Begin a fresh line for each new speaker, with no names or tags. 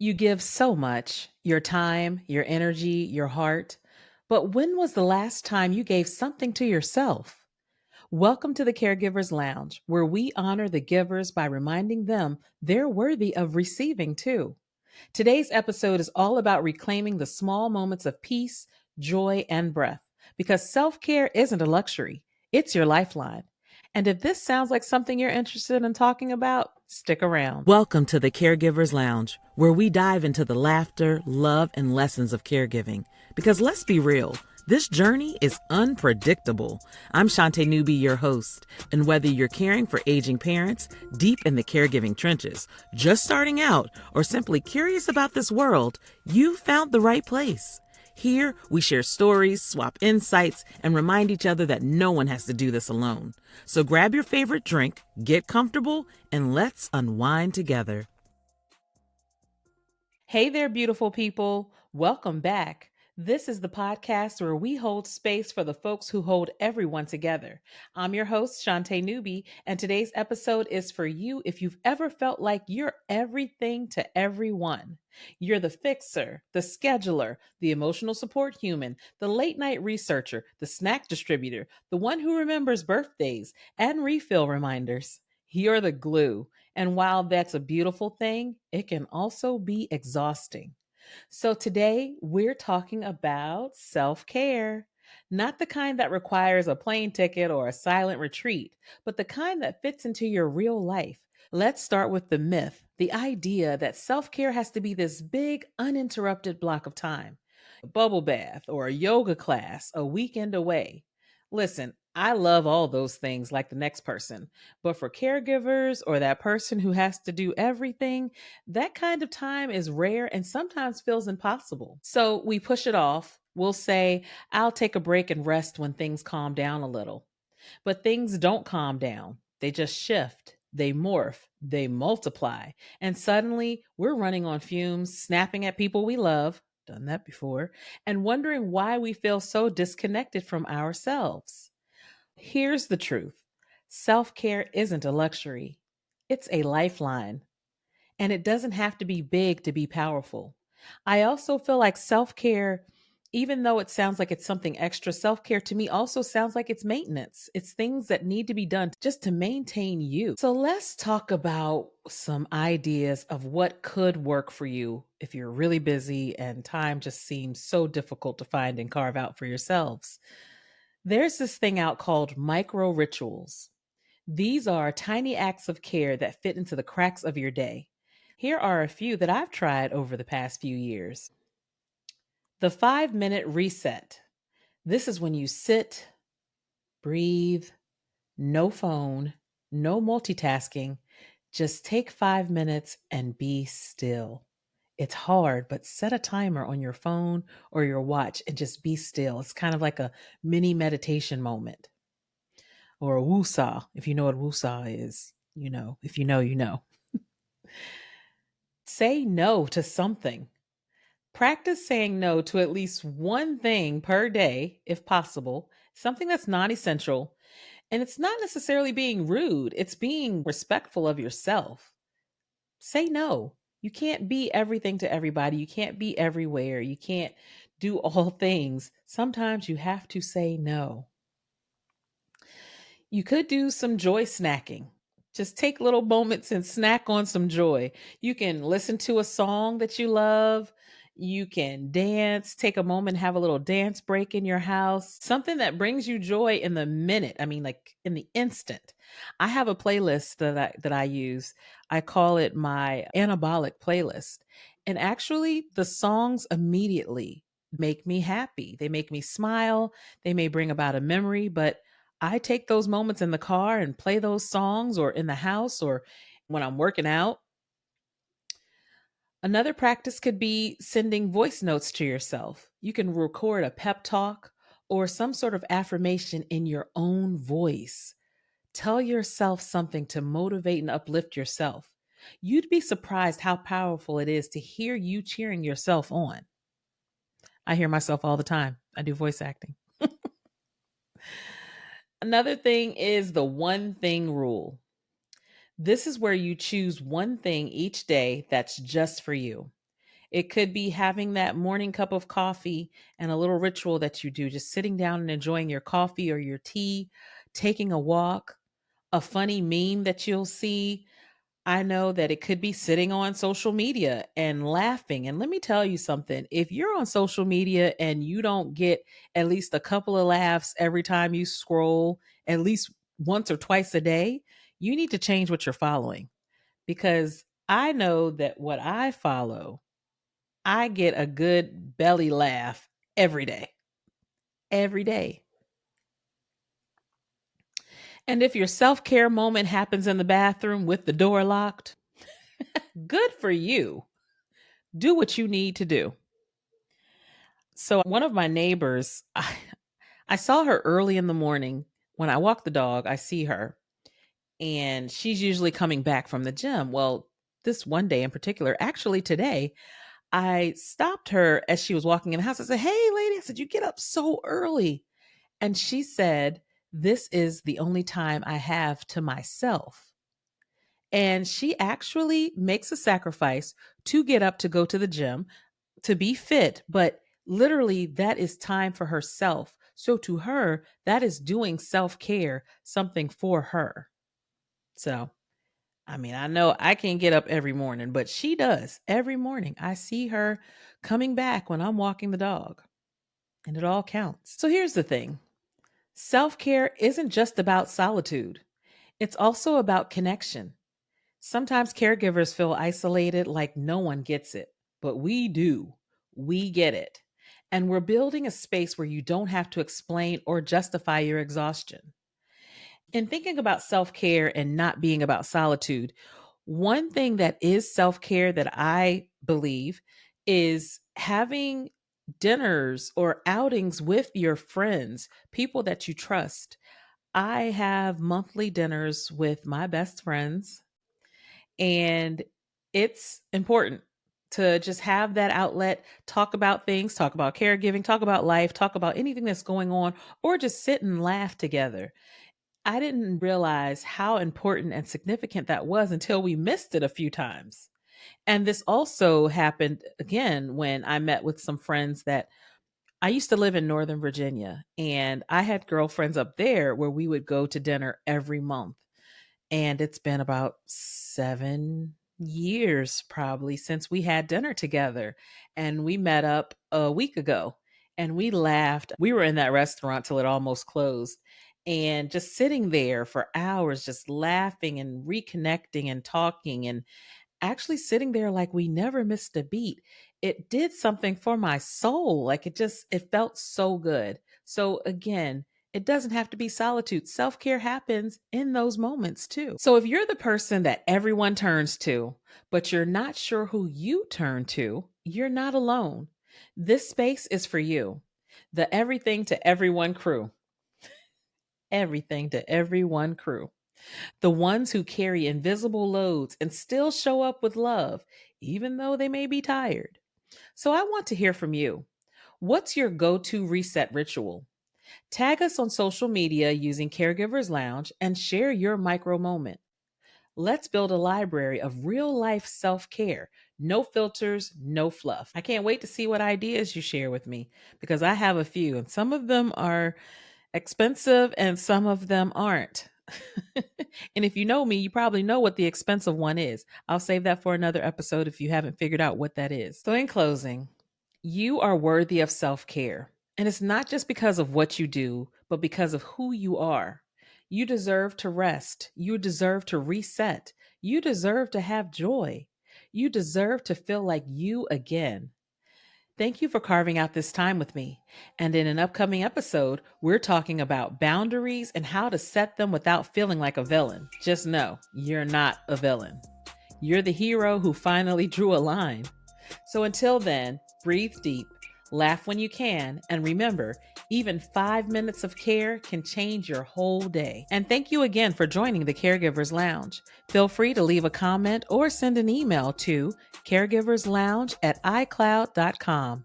You give so much, your time, your energy, your heart. But when was the last time you gave something to yourself? Welcome to the Caregivers Lounge, where we honor the givers by reminding them they're worthy of receiving too. Today's episode is all about reclaiming the small moments of peace, joy, and breath because self care isn't a luxury, it's your lifeline. And if this sounds like something you're interested in talking about, stick around. Welcome to the Caregivers Lounge, where we dive into the laughter, love, and lessons of caregiving. Because let's be real, this journey is unpredictable. I'm Shaunte Newby, your host, and whether you're caring for aging parents, deep in the caregiving trenches, just starting out, or simply curious about this world, you found the right place. Here, we share stories, swap insights, and remind each other that no one has to do this alone. So grab your favorite drink, get comfortable, and let's unwind together. Hey there, beautiful people. Welcome back. This is the podcast where we hold space for the folks who hold everyone together. I'm your host, Shaunte Newby, and today's episode is for you if you've ever felt like you're everything to everyone. You're the fixer, the scheduler, the emotional support human, the late night researcher, the snack distributor, the one who remembers birthdays and refill reminders. You're the glue. And while that's a beautiful thing, it can also be exhausting. So today we're talking about self care. Not the kind that requires a plane ticket or a silent retreat, but the kind that fits into your real life. Let's start with the myth, the idea that self care has to be this big, uninterrupted block of time. A bubble bath or a yoga class, a weekend away. Listen, I love all those things like the next person, but for caregivers or that person who has to do everything, that kind of time is rare and sometimes feels impossible. So we push it off. We'll say, I'll take a break and rest when things calm down a little. But things don't calm down, they just shift. They morph, they multiply, and suddenly we're running on fumes, snapping at people we love, done that before, and wondering why we feel so disconnected from ourselves. Here's the truth: self care isn't a luxury, it's a lifeline. And it doesn't have to be big to be powerful. I also feel like self care, even though it sounds like it's something extra, self care to me also sounds like it's maintenance. It's things that need to be done just to maintain you. So let's talk about some ideas of what could work for you if you're really busy and time just seems so difficult to find and carve out for yourselves. There's this thing out called micro rituals. These are tiny acts of care that fit into the cracks of your day. Here are a few that I've tried over the past few years. The 5 minute reset. This is when you sit, breathe, no phone, no multitasking. Just take 5 minutes and be still. It's hard, but set a timer on your phone or your watch and just be still. It's kind of like a mini meditation moment. Or a woosah, if you know what woosah is. You know, if you know, you know. Say no to something. Practice saying no to at least one thing per day, if possible, something that's non essential. And it's not necessarily being rude, it's being respectful of yourself. Say no. You can't be everything to everybody. You can't be everywhere. You can't do all things. Sometimes you have to say no. You could do some joy snacking. Just take little moments and snack on some joy. You can listen to a song that you love. You can dance, take a moment, have a little dance break in your house. Something that brings you joy in the minute. I mean, like in the instant. I have a playlist that I use. I call it my anabolic playlist. And actually, the songs immediately make me happy. They make me smile. They may bring about a memory, but I take those moments in the car and play those songs or in the house or when I'm working out. Another practice could be sending voice notes to yourself. You can record a pep talk or some sort of affirmation in your own voice. Tell yourself something to motivate and uplift yourself. You'd be surprised how powerful it is to hear you cheering yourself on. I hear myself all the time. I do voice acting. Another thing is the one thing rule. This is where you choose one thing each day that's just for you. It could be having that morning cup of coffee and a little ritual that you do, just sitting down and enjoying your coffee or your tea, taking a walk, a funny meme that you'll see. I know that it could be sitting on social media and laughing. And let me tell you something, if you're on social media and you don't get at least a couple of laughs every time you scroll, at least once or twice a day, you need to change what you're following, because I know that what I follow, I get a good belly laugh every day, every day. And if your self care moment happens in the bathroom with the door locked, good for you. Do what you need to do. So, one of my neighbors, I saw her early in the morning. When I walk the dog, I see her, and she's usually coming back from the gym. Well, this one day in particular, actually today, I stopped her as she was walking in the house. I said, "Hey, lady," I said, "you get up so early." And she said, "This is the only time I have to myself." And she actually makes a sacrifice to get up to go to the gym, to be fit, but literally that is time for herself. So to her, that is doing self-care, something for her. So, I mean, I know I can't get up every morning, but she does every morning. I see her coming back when I'm walking the dog, and it all counts. So here's the thing. Self-care isn't just about solitude. It's also about connection. Sometimes caregivers feel isolated, like no one gets it, but we do. We get it. And we're building a space where you don't have to explain or justify your exhaustion. In thinking about self care and not being about solitude, one thing that is self care that I believe is having dinners or outings with your friends, people that you trust. I have monthly dinners with my best friends, and it's important to just have that outlet, talk about things, talk about caregiving, talk about life, talk about anything that's going on, or just sit and laugh together. I didn't realize how important and significant that was until we missed it a few times. And this also happened again when I met with some friends that I used to live in Northern Virginia, and I had girlfriends up there where we would go to dinner every month. And it's been about 7 years probably since we had dinner together. And we met up a week ago and we laughed. We were in that restaurant till it almost closed. And just sitting there for hours, just laughing and reconnecting and talking, and actually sitting there like we never missed a beat. It did something for my soul. Like it felt so good. So again, it doesn't have to be solitude. Self care happens in those moments too. So if you're the person that everyone turns to, but you're not sure who you turn to, you're not alone. This space is for you. The Everything to Everyone crew. Everything to Everyone crew. The ones who carry invisible loads and still show up with love, even though they may be tired. So I want to hear from you. What's your go to reset ritual? Tag us on social media using Caregivers Lounge and share your micro moment. Let's build a library of real life self care. No filters, no fluff. I can't wait to see what ideas you share with me, because I have a few, and some of them are expensive and some of them aren't. And if you know me, you probably know what the expensive one is. I'll save that for another episode if you haven't figured out what that is. So, in closing, you are worthy of self care. And it's not just because of what you do, but because of who you are. You deserve to rest. You deserve to reset. You deserve to have joy. You deserve to feel like you again. Thank you for carving out this time with me. And in an upcoming episode, we're talking about boundaries and how to set them without feeling like a villain. Just know you're not a villain. You're the hero who finally drew a line. So until then, breathe deep, laugh when you can, and remember, even 5 minutes of care can change your whole day. And thank you again for joining the Caregivers Lounge. Feel free to leave a comment or send an email to caregiverslounge@icloud.com.